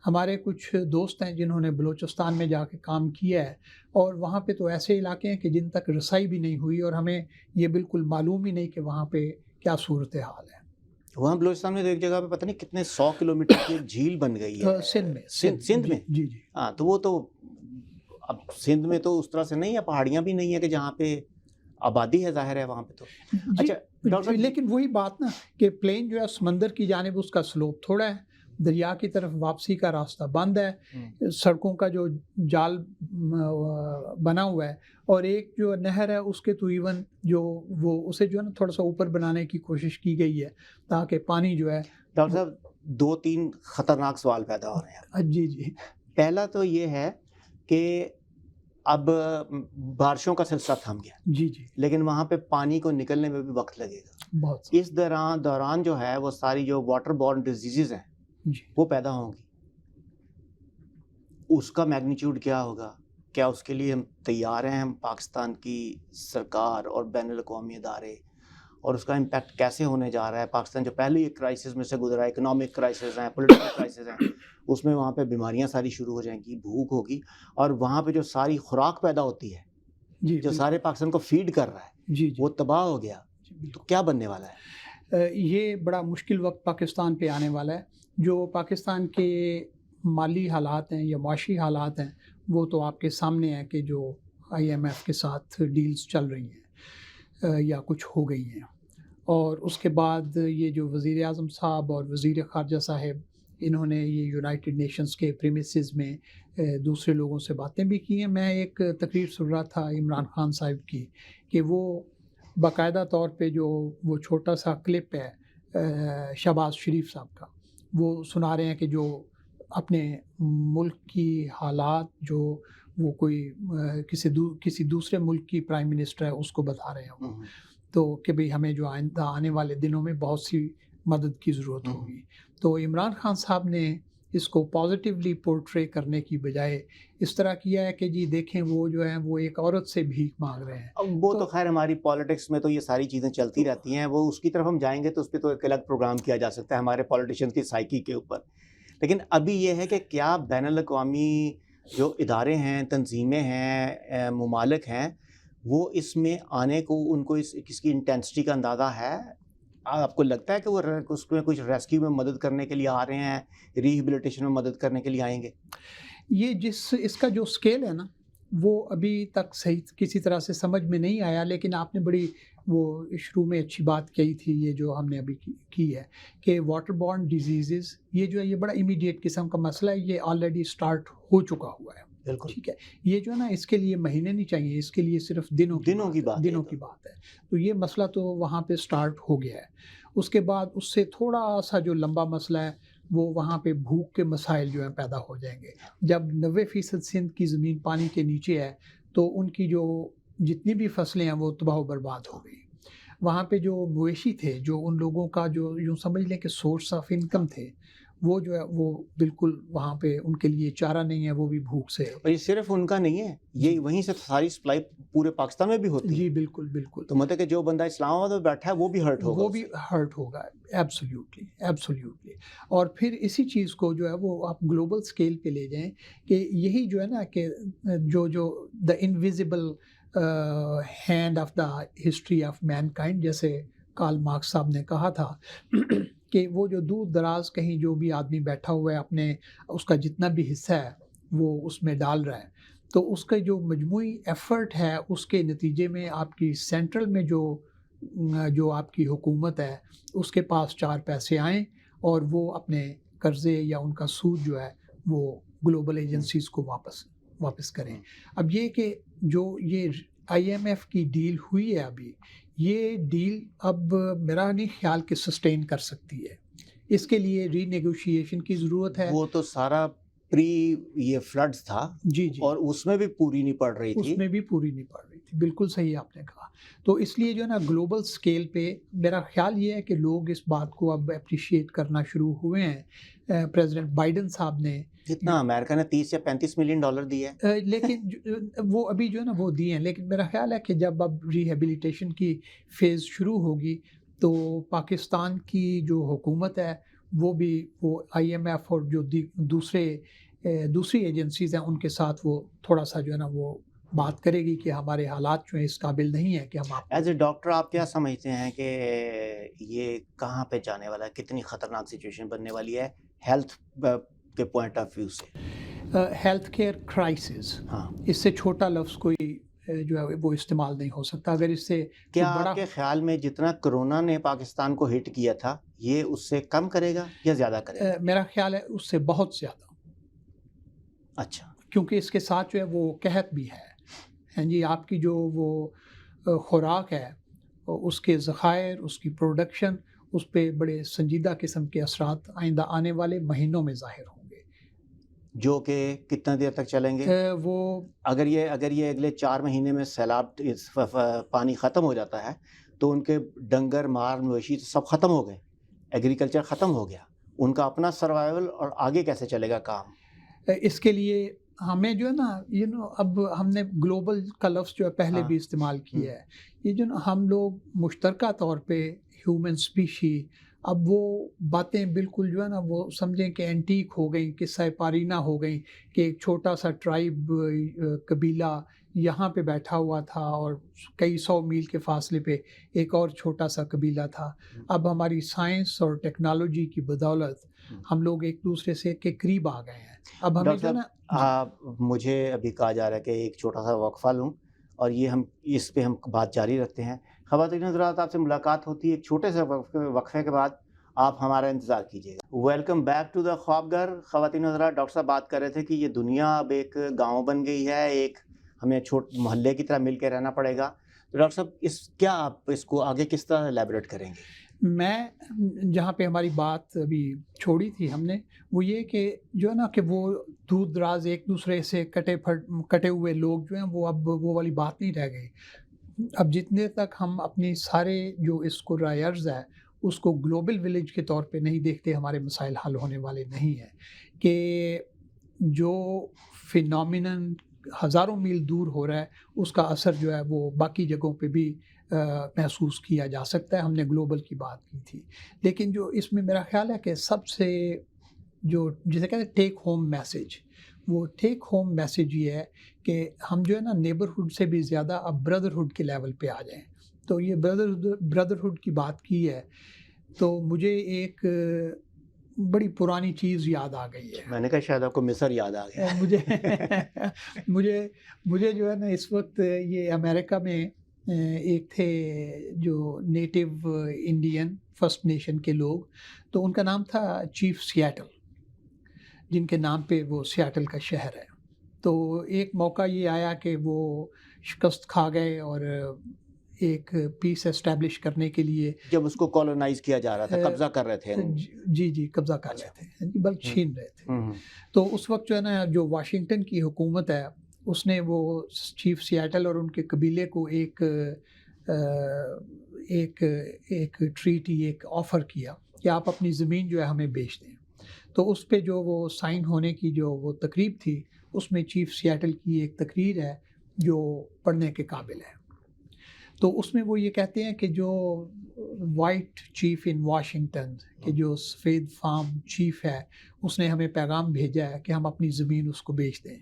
ہمارے کچھ دوست ہیں جنہوں نے بلوچستان میں جا کے کام کیا ہے، اور وہاں پہ تو ایسے علاقے ہیں کہ جن تک رسائی بھی نہیں ہوئی، اور ہمیں یہ بالکل معلوم ہی نہیں کہ وہاں پہ کیا صورتحال ہے. وہاں بلوچستان میں تو ایک جگہ پہ پتہ نہیں کتنے 100 کلومیٹر کی ایک جھیل بن گئی ہے سندھ میں. جی جی. ہاں تو وہ تو اب سندھ میں تو اس طرح سے نہیں ہے، پہاڑیاں بھی نہیں ہے کہ جہاں پہ آبادی ہے، ظاہر ہے وہاں پہ تو. اچھا لیکن وہی بات نا کہ پلین جو ہے سمندر کی جانب اس کا سلوپ تھوڑا ہے، دریا کی طرف واپسی کا راستہ بند ہے، سڑکوں کا جو جال بنا ہوا ہے، اور ایک جو نہر ہے اس کے تو ایون جو وہ اسے جو ہے نا تھوڑا سا اوپر بنانے کی کوشش کی گئی ہے تاکہ پانی جو ہے. ڈاکٹر صاحب 2-3 خطرناک سوال پیدا ہو رہے ہیں. جی جی. پہلا تو یہ ہے کہ اب بارشوں کا سلسلہ تھم گیا. جی جی. لیکن وہاں پہ پانی کو نکلنے میں بھی وقت لگے گا بہت. اس دوران جو ہے وہ ساری جو واٹر بورن ڈیزیزز ہیں وہ پیدا ہوں گی. اس کا میگنیچیوڈ کیا ہوگا؟ کیا اس کے لیے ہم تیار ہیں؟ ہم پاکستان کی سرکار اور بین الاقوامی ادارے، اور اس کا امپیکٹ کیسے ہونے جا رہا ہے؟ پاکستان جو پہلے ایک کرائسس میں سے گزرا ہے، اکنامک کرائسس ہیں، پولیٹیکل کرائسس ہیں، اس میں وہاں پہ بیماریاں ساری شروع ہو جائیں گی، بھوک ہوگی، اور وہاں پہ جو ساری خوراک پیدا ہوتی ہے جو سارے پاکستان کو فیڈ کر رہا ہے وہ تباہ ہو گیا. تو کیا بننے والا ہے؟ یہ بڑا مشکل وقت پاکستان پہ آنے والا ہے. جو پاکستان کے مالی حالات ہیں یا معاشی حالات ہیں وہ تو آپ کے سامنے ہیں کہ جو IMF کے ساتھ ڈیلز چل رہی ہیں یا کچھ ہو گئی ہیں، اور اس کے بعد یہ جو وزیر اعظم صاحب اور وزیر خارجہ صاحب انہوں نے یہ یونائٹڈ نیشنز کے پریمیسز میں دوسرے لوگوں سے باتیں بھی کی ہیں. میں ایک تقریر سن رہا تھا عمران خان صاحب کی کہ وہ باقاعدہ طور پہ جو وہ چھوٹا سا کلپ ہے شہباز شریف صاحب کا، وہ سنا رہے ہیں کہ جو اپنے ملک کی حالات جو وہ کوئی کسی دوسرے ملک کی پرائم منسٹر ہے اس کو بتا رہے ہیں، تو کہ بھئی ہمیں جو آئندہ آنے والے دنوں میں بہت سی مدد کی ضرورت ہوگی. تو عمران خان صاحب نے اس کو پازیٹیولی پورٹرے کرنے کی بجائے اس طرح کیا ہے کہ جی دیکھیں وہ جو ہیں وہ ایک عورت سے بھیک مانگ رہے ہیں. وہ تو خیر ہماری پالیٹکس میں تو یہ ساری چیزیں چلتی رہتی ہیں، وہ اس کی طرف ہم جائیں گے تو اس پہ تو ایک الگ پروگرام کیا جا سکتا ہے ہمارے پولیٹیشین کی سائیکی کے اوپر. لیکن ابھی یہ ہے کہ کیا بین الاقوامی جو ادارے ہیں، تنظیمیں ہیں، ممالک ہیں، وہ اس میں آنے کو ان کو اس کی انٹینسٹی کا اندازہ ہے؟ آپ کو لگتا ہے کہ وہ اس میں کچھ ریسکیو میں مدد کرنے کے لیے آ رہے ہیں، ریہیبلیٹیشن میں مدد کرنے کے لیے آئیں گے؟ یہ اس کا جو اسکیل ہے نا وہ ابھی تک صحیح کسی طرح سے سمجھ میں نہیں آیا. لیکن آپ نے بڑی وہ شروع میں اچھی بات کہی تھی، یہ جو ہم نے ابھی کی ہے کہ واٹر بورن ڈیزیزز یہ جو ہے یہ بڑا امیڈیٹ قسم کا مسئلہ ہے، یہ آلریڈی سٹارٹ ہو چکا ہوا ہے. بالکل ٹھیک ہے، یہ جو ہے نا اس کے لیے مہینے نہیں چاہیے، اس کے لیے صرف دنوں کی بات ہے. تو یہ مسئلہ تو وہاں پہ سٹارٹ ہو گیا ہے. اس کے بعد اس سے تھوڑا سا جو لمبا مسئلہ ہے وہ وہاں پہ بھوک کے مسائل جو ہیں پیدا ہو جائیں گے. جب 90% سندھ کی زمین پانی کے نیچے ہے تو ان کی جو جتنی بھی فصلیں ہیں وہ تباہ و برباد ہو گئی. وہاں پہ جو مویشی تھے، جو ان لوگوں کا جو یوں سمجھ لیں کہ سورس آف انکم تھے، وہ جو ہے وہ بالکل وہاں پہ ان کے لیے چارہ نہیں ہے، وہ بھی بھوک سے. اور یہ صرف ان کا نہیں ہے، یہ وہیں سے ساری سپلائی پورے پاکستان میں بھی ہوتی ہے. جی بالکل بالکل. تو مطلب کہ جو بندہ اسلام آباد میں بیٹھا ہے وہ بھی ہرٹ ہوگا. ایبسلیوٹلی. اور پھر اسی چیز کو جو ہے وہ آپ گلوبل سکیل پہ لے جائیں کہ یہی جو ہے نا کہ جو the invisible hand of the history of mankind, جیسے کارل مارکس صاحب نے کہا تھا کہ وہ جو دور دراز کہیں جو بھی آدمی بیٹھا ہوا ہے اپنے اس کا جتنا بھی حصہ ہے وہ اس میں ڈال رہا ہے، تو اس کا جو مجموعی ایفرٹ ہے اس کے نتیجے میں آپ کی سینٹرل میں جو آپ کی حکومت ہے اس کے پاس 4 پیسے آئیں اور وہ اپنے قرضے یا ان کا سود جو ہے وہ گلوبل ایجنسیز کو واپس کریں. اب یہ کہ جو یہ IMF کی ڈیل ہوئی ہے ابھی، یہ ڈیل اب میرا نہیں خیال کہ سسٹین کر سکتی ہے. اس کے لیے ری نیگوشیشن کی ضرورت ہے. وہ تو سارا یہ فلڈز تھا جی اور اس میں بھی پوری نہیں پڑ رہی تھی. اس میں بھی پوری نہیں پڑ رہی تھی. بالکل صحیح آپ نے کہا. تو اس لیے جو ہے نا گلوبل سکیل پہ میرا خیال یہ ہے کہ لوگ اس بات کو اب اپریشیٹ کرنا شروع ہوئے ہیں. پریزیڈنٹ بائیڈن صاحب نے جتنا امریکہ نے $30 یا $35 ملین دیے، لیکن وہ ابھی جو ہے نا وہ دیے ہیں. لیکن میرا خیال ہے کہ جب اب ریہیبلیٹیشن کی فیز شروع ہوگی تو پاکستان کی جو حکومت ہے وہ بھی وہ IMF اور جو دوسری ایجنسیز ہیں ان کے ساتھ وہ تھوڑا سا جو ہے نا وہ بات کرے گی کہ ہمارے حالات جو ہیں اس قابل نہیں ہیں کہ ہم آپ ایز اے ڈاکٹر آپ کیا سمجھتے ہیں کہ یہ کہاں پہ جانے والا ہے، کتنی خطرناک سچویشن بننے والی ہے ہیلتھ کے پوائنٹ آف ویو سے؟ ہیلتھ کیئر کرائسس، ہاں، اس سے چھوٹا لفظ کوئی جو ہے وہ استعمال نہیں ہو سکتا. اگر اس سے کیا آپ کے خیال میں جتنا کرونا نے پاکستان کو ہٹ کیا تھا یہ اس سے کم کرے گا یا زیادہ کرے گا؟ میرا خیال ہے اس سے بہت زیادہ. اچھا، کیونکہ اس کے ساتھ جو ہے وہ قحط بھی ہے. ہاں جی، آپ کی جو وہ خوراک ہے اس کے ذخائر، اس کی پروڈکشن، اس پہ بڑے سنجیدہ قسم کے اثرات آئندہ آنے والے مہینوں میں ظاہر ہوں گے. جو کہ کتنا دیر تک چلیں گے؟ وہ اگر یہ اگلے 4 مہینے میں سیلاب پانی ختم ہو جاتا ہے تو ان کے ڈنگر مار مویشی سب ختم ہو گئے، ایگریکلچر ختم ہو گیا، ان کا اپنا سروائیول اور آگے کیسے چلے گا کام؟ اس کے لیے ہمیں جو ہے نا اب ہم نے گلوبل کا لفظ جو ہے پہلے بھی استعمال کیا ہے. یہ جو نا ہم لوگ مشترکہ طور پہ ہیومن اسپیشی اب وہ باتیں بالکل جو ہے نا وہ سمجھیں کہ اینٹیک ہو گئیں، قصہ پارینہ ہو گئیں کہ ایک چھوٹا سا ٹرائب قبیلہ یہاں پہ بیٹھا ہوا تھا اور کئی 100 میل کے فاصلے پہ ایک اور چھوٹا سا قبیلہ تھا. اب ہماری سائنس اور ٹیکنالوجی کی بدولت ہم لوگ ایک دوسرے سے کے قریب آ گئے ہیں. اب ہمیں جو ہے نا مجھے ابھی کہا جا رہا ہے کہ ایک چھوٹا سا وقفہ لوں اور یہ اس پہ ہم بات جاری رکھتے ہیں. خواتین حضرات، آپ سے ملاقات ہوتی ہے ایک چھوٹے سے وقفے کے بعد. آپ ہمارا انتظار کیجیے گا. ویلکم بیک ٹو دا خواب گھر. خواتین حضرات، ڈاکٹر صاحب بات کر رہے تھے کہ یہ دنیا اب ایک گاؤں بن گئی ہے، ایک ہمیں محلے کی طرح مل کے رہنا پڑے گا. تو ڈاکٹر صاحب آپ اس کو آگے کس طرح ایلیبریٹ کریں گے؟ میں جہاں پہ ہماری بات ابھی چھوڑی تھی ہم نے، وہ یہ کہ جو ہے نا کہ وہ دور دراز ایک دوسرے سے کٹے ہوئے لوگ جو ہیں وہ اب وہ والی بات نہیں رہ گئی. اب جتنے تک ہم اپنی سارے جو اس کو رائے عرض ہے اس کو گلوبل ولیج کے طور پہ نہیں دیکھتے، ہمارے مسائل حل ہونے والے نہیں ہیں. کہ جو فینومینن ہزاروں میل دور ہو رہا ہے اس کا اثر جو ہے وہ باقی جگہوں پہ بھی محسوس کیا جا سکتا ہے. ہم نے گلوبل کی بات کی تھی، لیکن جو اس میں میرا خیال ہے کہ سب سے جو جسے کہتے ہیں ٹیک ہوم میسج، وہ ٹیک ہوم میسج یہ ہے کہ ہم جو ہے نا نیبرہڈ سے بھی زیادہ اب بردرہڈ کے لیول پہ آ جائیں. تو یہ بردرہڈ کی بات کی ہے تو مجھے ایک بڑی پرانی چیز یاد آ گئی ہے. میں نے کہا شاید آپ کو مصر یاد آ گیا. مجھے جو ہے نا اس وقت یہ امریکہ میں ایک تھے جو نیٹو انڈین فرسٹ نیشن کے لوگ، تو ان کا نام تھا چیف سیاٹل، جن کے نام پہ وہ سیاٹل کا شہر ہے. تو ایک موقع یہ آیا کہ وہ شکست کھا گئے اور ایک پیس اسٹیبلش کرنے کے لیے، جب اس کو کالونائز کیا جا رہا تھا، قبضہ کر رہے تھے. جی قبضہ کر رہے تھے، بلکہ چھین رہے تھے. تو اس وقت جو ہے نا جو واشنگٹن کی حکومت ہے اس نے وہ چیف سیاٹل اور ان کے قبیلے کو ایک ٹریٹی، ایک آفر کیا کہ آپ اپنی زمین جو ہے ہمیں بیچ دیں. تو اس پہ جو وہ سائن ہونے کی جو وہ تقریب تھی، اس میں چیف سیاٹل کی ایک تقریر ہے جو پڑھنے کے قابل ہے. تو اس میں وہ یہ کہتے ہیں کہ جو وائٹ چیف ان واشنگٹن، کہ جو سفید فارم چیف ہے، اس نے ہمیں پیغام بھیجا ہے کہ ہم اپنی زمین اس کو بیچ دیں.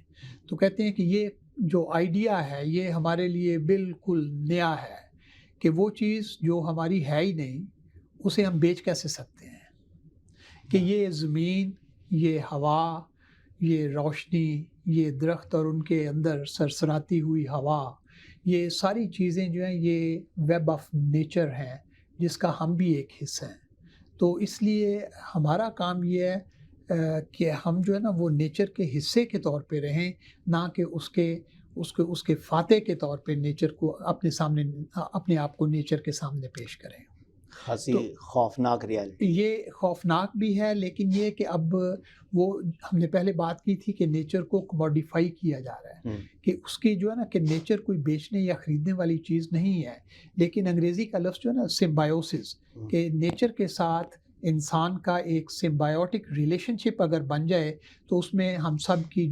تو کہتے ہیں کہ یہ جو آئیڈیا ہے یہ ہمارے لیے بالکل نیا ہے کہ وہ چیز جو ہماری ہے ہی نہیں اسے ہم بیچ کیسے سکتے ہیں. کہ یہ زمین، یہ ہوا، یہ روشنی، یہ درخت اور ان کے اندر سرسراتی ہوئی ہوا، یہ ساری چیزیں جو ہیں یہ ویب آف نیچر ہیں جس کا ہم بھی ایک حصہ ہیں. تو اس لیے ہمارا کام یہ ہے کہ ہم جو ہے نا وہ نیچر کے حصے کے طور پہ رہیں، نہ کہ اس کے فاتح کے طور پہ نیچر کو اپنے آپ کو نیچر کے سامنے پیش کریں. خاصی خوفناک ریالٹی. یہ خوفناک بھی ہے، لیکن یہ کہ اب وہ ہم نے پہلے بات کی تھی کہ نیچر کو کموڈیفائی کیا جا رہا ہے، کہ اس کی جو ہے نا کہ نیچر کوئی بیچنے یا خریدنے والی چیز نہیں ہے. لیکن انگریزی کا لفظ جو ہے نا سمبایوسس، کہ نیچر کے ساتھ انسان کا ایک سمبایوٹک ریلیشن شپ اگر بن جائے تو اس میں ہم سب کی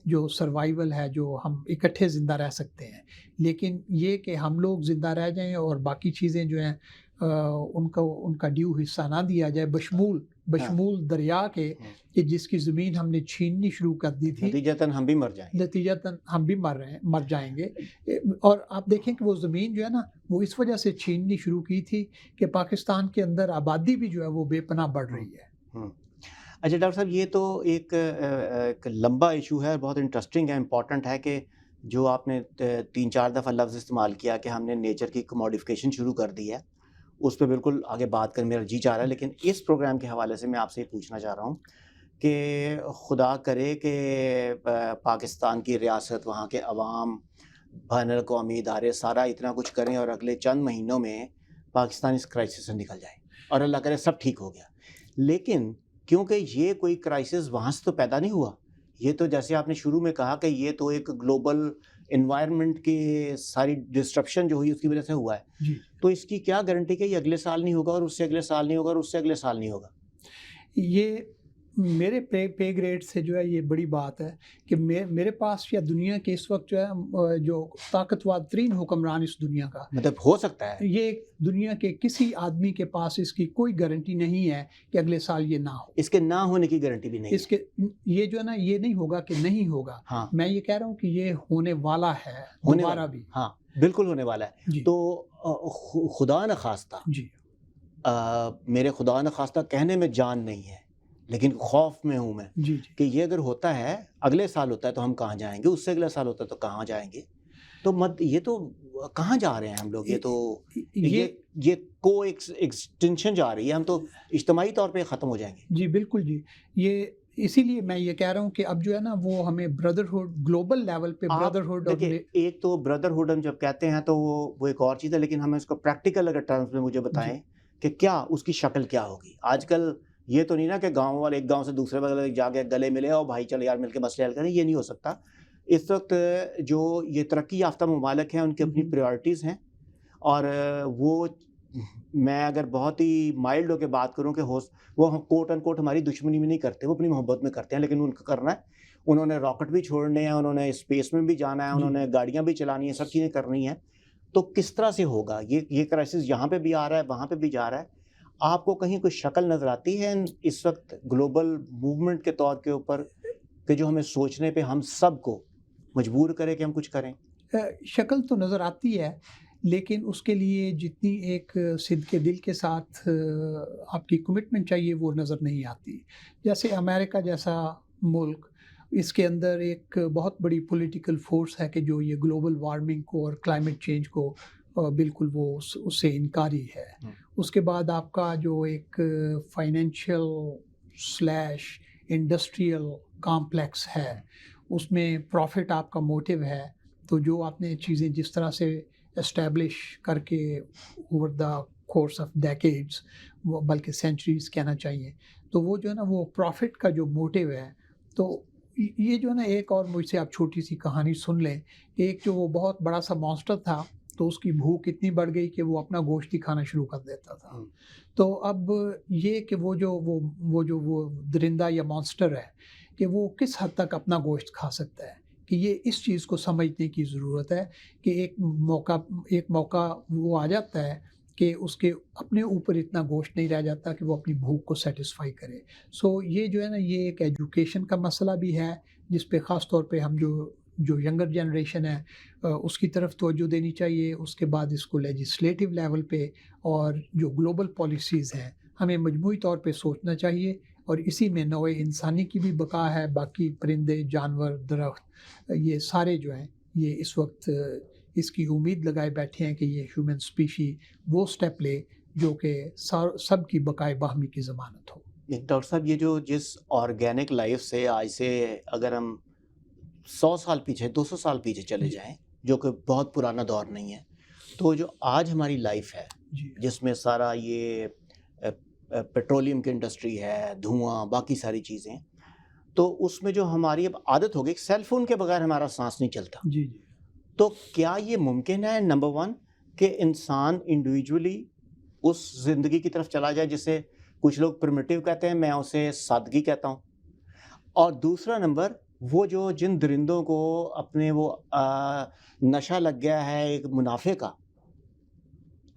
جو سروائیول ہے، جو ہم اکٹھے زندہ رہ سکتے ہیں. لیکن یہ کہ ہم لوگ زندہ رہ جائیں اور باقی چیزیں جو ہیں ان کا ڈیو حصہ نہ دیا جائے، بشمول دریا کے، کہ جس کی زمین ہم نے چھیننی شروع کر دی تھی، نتیجتاً ہم بھی مر جائیں گے. اور آپ دیکھیں کہ وہ زمین جو ہے نا وہ اس وجہ سے چھیننی شروع کی تھی کہ پاکستان کے اندر آبادی بھی جو ہے وہ بے پناہ بڑھ رہی ہے. اچھا ڈاکٹر صاحب، یہ تو ایک لمبا ایشو ہے، بہت انٹرسٹنگ ہے، امپورٹنٹ ہے، کہ جو آپ نے 3-4 دفعہ لفظ استعمال کیا کہ ہم نے نیچر کی کموڈیفیکیشن شروع کر دی ہے. اس پہ بالکل آگے بات کر میرا جی چاہ رہا ہے، لیکن اس پروگرام کے حوالے سے میں آپ سے یہ پوچھنا چاہ رہا ہوں کہ خدا کرے کہ پاکستان کی ریاست، وہاں کے عوام، بین الاقوامی ادارے سارا اتنا کچھ کریں اور اگلے چند مہینوں میں پاکستان اس کرائسس سے نکل جائے اور اللہ کرے سب ٹھیک ہو گیا. لیکن کیونکہ یہ کوئی کرائسس وہاں سے تو پیدا نہیں ہوا، یہ تو جیسے آپ نے شروع میں کہا کہ یہ تو ایک گلوبل انوائرمنٹ کی ساری ڈسٹرپشن جو ہوئی اس کی وجہ سے ہوا ہے. تو اس کی کیا گارنٹی کہ یہ اگلے سال نہیں ہوگا اور اس سے اگلے سال نہیں ہوگا اور اس سے اگلے سال نہیں ہوگا؟ یہ میرے پے گریڈ سے جو ہے یہ بڑی بات ہے کہ میرے پاس یا دنیا کے اس وقت جو ہے جو طاقتور ترین حکمران اس دنیا کا، مطلب ہو سکتا ہے یہ دنیا کے کسی آدمی کے پاس اس کی کوئی گارنٹی نہیں ہے کہ اگلے سال یہ نہ ہو. اس کے نہ ہونے کی گارنٹی بھی نہیں اس کے یہ جو ہے نا یہ نہیں ہوگا کہ نہیں ہوگا. میں یہ کہہ رہا ہوں کہ یہ ہونے والا ہے، دوبارہ بھی. ہاں بالکل ہونے والا ہے. تو خدا نخواستہ، میرے خدا نخواستہ کہنے میں جان نہیں ہے لیکن خوف میں ہوں میں کہ یہ اگر ہوتا ہے، اگلے سال ہوتا ہے تو ہم کہاں جائیں گے، اس سے اگلے سال ہوتا ہے تو کہاں جائیں گے. تو یہ تو کہاں جا رہے ہیں ہم لوگ؟ یہ تو یہ یہ کو ایکسٹینشن جا رہی ہے، ہم تو اجتماعی طور پہ ختم ہو جائیں گے. جی بالکل جی، یہ اسی لیے میں یہ کہہ رہا ہوں کہ اب جو ہے نا وہ ہمیں بردرہڈ، گلوبل لیول پہ بردرہڈ. اور دیکھیں ایک تو بردرہڈ ہم جب کہتے ہیں تو وہ ایک اور چیز ہے، لیکن ہمیں اس کو پریکٹیکل اگر ٹرمز میں مجھے بتائیں کہ کیا اس کی شکل کیا ہوگی. آج کل یہ تو نہیں نا کہ گاؤں والے ایک گاؤں سے دوسرے والے جا کے گلے ملے اور بھائی چل یار مل کے مسئلے حل کریں، یہ نہیں ہو سکتا. اس وقت جو یہ ترقی یافتہ ممالک ہیں ان کی اپنی پریورٹیز ہیں، اور وہ میں اگر بہت ہی مائلڈ ہو کے بات کروں کہ وہ کوٹ ان کوٹ ہماری دشمنی میں نہیں کرتے، وہ اپنی محبت میں کرتے ہیں. لیکن ان کو کرنا ہے، انہوں نے راکٹ بھی چھوڑنے ہیں، انہوں نے اسپیس میں بھی جانا ہے، انہوں نے گاڑیاں بھی چلانی ہیں، سب چیزیں کرنی ہیں. تو کس طرح سے ہوگا یہ کرائسس؟ یہاں پہ بھی آ رہا ہے، وہاں پہ بھی جا رہا ہے. آپ کو کہیں کوئی شکل نظر آتی ہے اس وقت گلوبل موومنٹ کے طور کے اوپر کہ جو ہمیں سوچنے پہ ہم سب کو مجبور کرے کہ ہم کچھ کریں؟ شکل تو نظر آتی ہے، لیکن اس کے لیے جتنی ایک صدق دل کے ساتھ آپ کی کمٹمنٹ چاہیے وہ نظر نہیں آتی. جیسے امریکہ جیسا ملک، اس کے اندر ایک بہت بڑی پولیٹیکل فورس ہے کہ جو یہ گلوبل وارمنگ کو اور کلائمیٹ چینج کو بالکل وہ اس سے انکاری ہے. اس کے بعد آپ کا جو ایک فائنینشیل سلیش انڈسٹریل کامپلیکس ہے، اس میں پروفٹ آپ کا موٹیو ہے. تو جو آپ نے چیزیں جس طرح سے اسٹیبلش کر کے over the course of decades, بلکہ سینچریز کہنا چاہیے، تو وہ جو ہے نا وہ پروفٹ کا جو موٹیو ہے. تو یہ جو ہے نا ایک اور مجھ سے آپ چھوٹی سی کہانی سن لیں کہ ایک جو وہ بہت بڑا سا مانسٹر تھا، تو اس کی بھوک اتنی بڑھ گئی کہ وہ اپنا گوشت ہی کھانا شروع کر دیتا تھا. تو اب یہ کہ وہ درندہ یا مانسٹر ہے کہ وہ کس حد تک اپنا گوشت کھا سکتا ہے، کہ یہ اس چیز کو سمجھنے کی ضرورت ہے کہ ایک موقع وہ آ جاتا ہے کہ اس کے اپنے اوپر اتنا گوشت نہیں رہ جاتا کہ وہ اپنی بھوک کو سیٹسفائی کرے. سو یہ جو ہے نا یہ ایک ایجوکیشن کا مسئلہ بھی ہے، جس پہ خاص طور پہ ہم جو ینگر جنریشن ہے اس کی طرف توجہ دینی چاہیے. اس کے بعد اس کو لیجسلیٹو لیول پہ اور جو گلوبل پالیسیز ہیں ہمیں مجموعی طور پہ سوچنا چاہیے. اور اسی میں نوع انسانی کی بھی بقا ہے، باقی پرندے، جانور، درخت، یہ سارے جو ہیں یہ اس وقت اس کی امید لگائے بیٹھے ہیں کہ یہ ہیومن سپیشی وہ سٹیپ لے جو کہ سب کی بقائے باہمی کی ضمانت ہو. ڈاکٹر صاحب یہ جو جس آرگینک لائف سے آج سے اگر ہم 100 سال پیچھے 200 سال پیچھے چلے جائیں، جو کہ بہت پرانا دور نہیں ہے، تو جو آج ہماری لائف ہے جس میں سارا یہ پیٹرولیم کی انڈسٹری ہے، دھواں، باقی ساری چیزیں، تو اس میں جو ہماری اب عادت ہو گئی، سیل فون کے بغیر ہمارا سانس نہیں چلتا. تو کیا یہ ممکن ہے نمبر 1 کہ انسان انڈیویجولی اس زندگی کی طرف چلا جائے جسے کچھ لوگ پرمیٹیو کہتے ہیں، میں اسے سادگی کہتا ہوں، اور دوسرا نمبر وہ جو جن درندوں کو اپنے وہ نشہ لگ گیا ہے ایک منافع کا،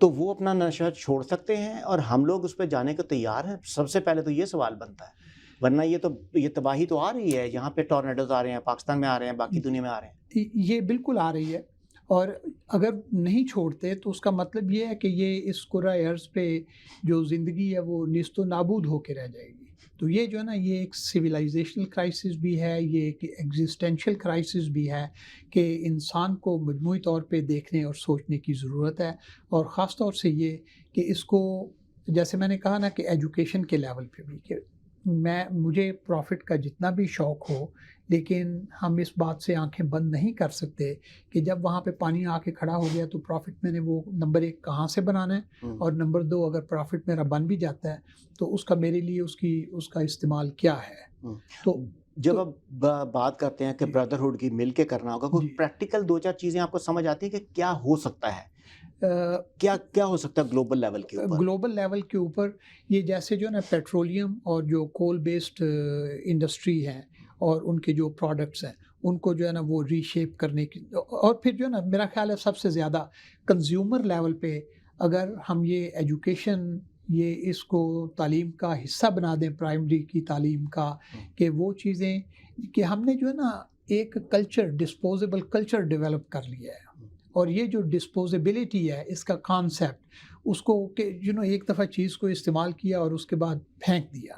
تو وہ اپنا نشہ چھوڑ سکتے ہیں اور ہم لوگ اس پہ جانے کو تیار ہیں؟ سب سے پہلے تو یہ سوال بنتا ہے، ورنہ یہ تباہی تو آ رہی ہے. یہاں پہ ٹورنیڈوز آ رہے ہیں، پاکستان میں آ رہے ہیں، باقی دنیا میں آ رہے ہیں. یہ بالکل آ رہی ہے، اور اگر نہیں چھوڑتے تو اس کا مطلب یہ ہے کہ یہ اس کرۂ ارض پہ جو زندگی ہے وہ نیست و نابود ہو کے رہ جائے گی. تو یہ جو ہے نا یہ ایک سویلائزیشنل کرائسس بھی ہے، یہ ایک ایگزسٹینشیل کرائسس بھی ہے کہ انسان کو مجموعی طور پہ دیکھنے اور سوچنے کی ضرورت ہے. اور خاص طور سے یہ کہ اس کو جیسے میں نے کہا نا کہ ایجوکیشن کے لیول پہ بھی، کہ مجھے پروفٹ کا جتنا بھی شوق ہو، لیکن ہم اس بات سے آنکھیں بند نہیں کر سکتے کہ جب وہاں پہ پانی آ کے کھڑا ہو گیا تو پروفٹ میں نے وہ نمبر 1 کہاں سے بنانا ہے، اور نمبر 2 اگر پروفٹ میرا بن بھی جاتا ہے تو اس کا میرے لیے اس کا استعمال کیا ہے. تو جب آپ بات کرتے ہیں کہ بردرہڈ کی مل کے کرنا ہوگا، کوئی پریکٹیکل 2-4 چیزیں آپ کو سمجھ آتی ہیں کہ کیا ہو سکتا ہے؟ کیا ہو سکتا ہے گلوبل لیول کے اوپر؟ گلوبل لیول کے اوپر یہ جیسے جو ہے نا پیٹرولیم اور جو کول بیسڈ انڈسٹری ہیں اور ان کے جو پروڈکٹس ہیں ان کو جو ہے نا وہ ری شیپ کرنے کی، اور پھر جو ہے نا میرا خیال ہے سب سے زیادہ کنزیومر لیول پہ اگر ہم یہ ایجوکیشن یہ اس کو تعلیم کا حصہ بنا دیں، پرائمری کی تعلیم کا، کہ وہ چیزیں کہ ہم نے جو ہے نا ایک کلچر، ڈسپوزیبل کلچر ڈیولپ کر لیا ہے. اور یہ جو ڈسپوزیبلٹی ہے اس کا کانسیپٹ، اس کو کہ ایک دفعہ چیز کو استعمال کیا اور اس کے بعد پھینک دیا،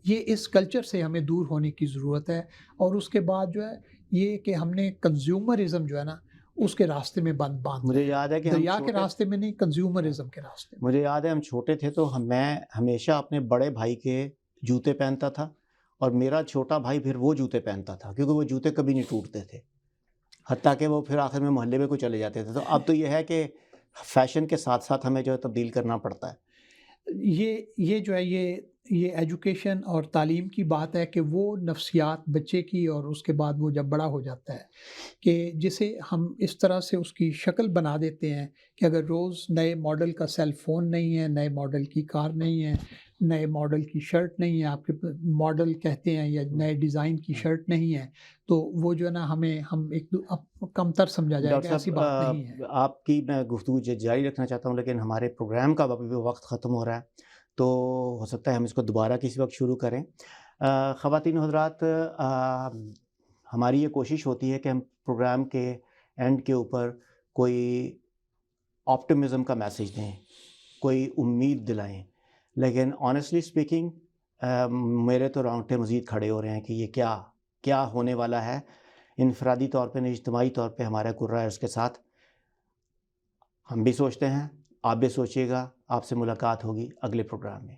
یہ اس کلچر سے ہمیں دور ہونے کی ضرورت ہے. اور اس کے بعد جو ہے یہ کہ ہم نے کنزیومرزم جو ہے نا اس کے راستے میں باندھ مجھے رہے یاد ہے کہ ہیں، ہم دریا کے چھوٹے راستے میں نہیں، کنزیومرزم کے راستے میں۔ مجھے یاد ہے ہم چھوٹے تھے تو میں ہمیشہ اپنے بڑے بھائی کے جوتے پہنتا تھا، اور میرا چھوٹا بھائی پھر وہ جوتے پہنتا تھا، کیونکہ وہ جوتے کبھی نہیں ٹوٹتے تھے، حتیٰ کہ وہ پھر آخر میں محلے میں کو چلے جاتے تھے۔ تو اب تو یہ ہے کہ فیشن کے ساتھ ساتھ ہمیں جو ہے تبدیل کرنا پڑتا ہے۔ یہ جو ہے یہ ایجوکیشن اور تعلیم کی بات ہے کہ وہ نفسیات بچے کی، اور اس کے بعد وہ جب بڑا ہو جاتا ہے کہ جسے ہم اس طرح سے اس کی شکل بنا دیتے ہیں کہ اگر روز نئے ماڈل کا سیل فون نہیں ہے، نئے ماڈل کی کار نہیں ہے، نئے ماڈل کی شرٹ نہیں ہے، آپ کے ماڈل کہتے ہیں، یا نئے ڈیزائن کی شرٹ نہیں ہے، تو وہ جو ہے نا ہم ایک کمتر سمجھا جائے ڈاکٹر گا، ایسی بات نہیں ہے۔ صاحب، آپ کی میں گفتگو جاری رکھنا چاہتا ہوں، لیکن ہمارے پروگرام کا ابھی بھی وقت ختم ہو رہا ہے، تو ہو سکتا ہے ہم اس کو دوبارہ کسی وقت شروع کریں۔ خواتین و حضرات، ہماری یہ کوشش ہوتی ہے کہ ہم پروگرام کے اینڈ کے اوپر کوئی آپٹمزم کا میسیج دیں، کوئی امید دلائیں، لیکن آنیسٹلی اسپیکنگ میرے تو رونگٹے مزید کھڑے ہو رہے ہیں کہ یہ کیا ہونے والا ہے۔ انفرادی طور پہ، اجتماعی طور پہ ہمارا قرہ ہے اس کے ساتھ، ہم بھی سوچتے ہیں، آپ بھی سوچیے گا۔ آپ سے ملاقات ہوگی اگلے پروگرام میں۔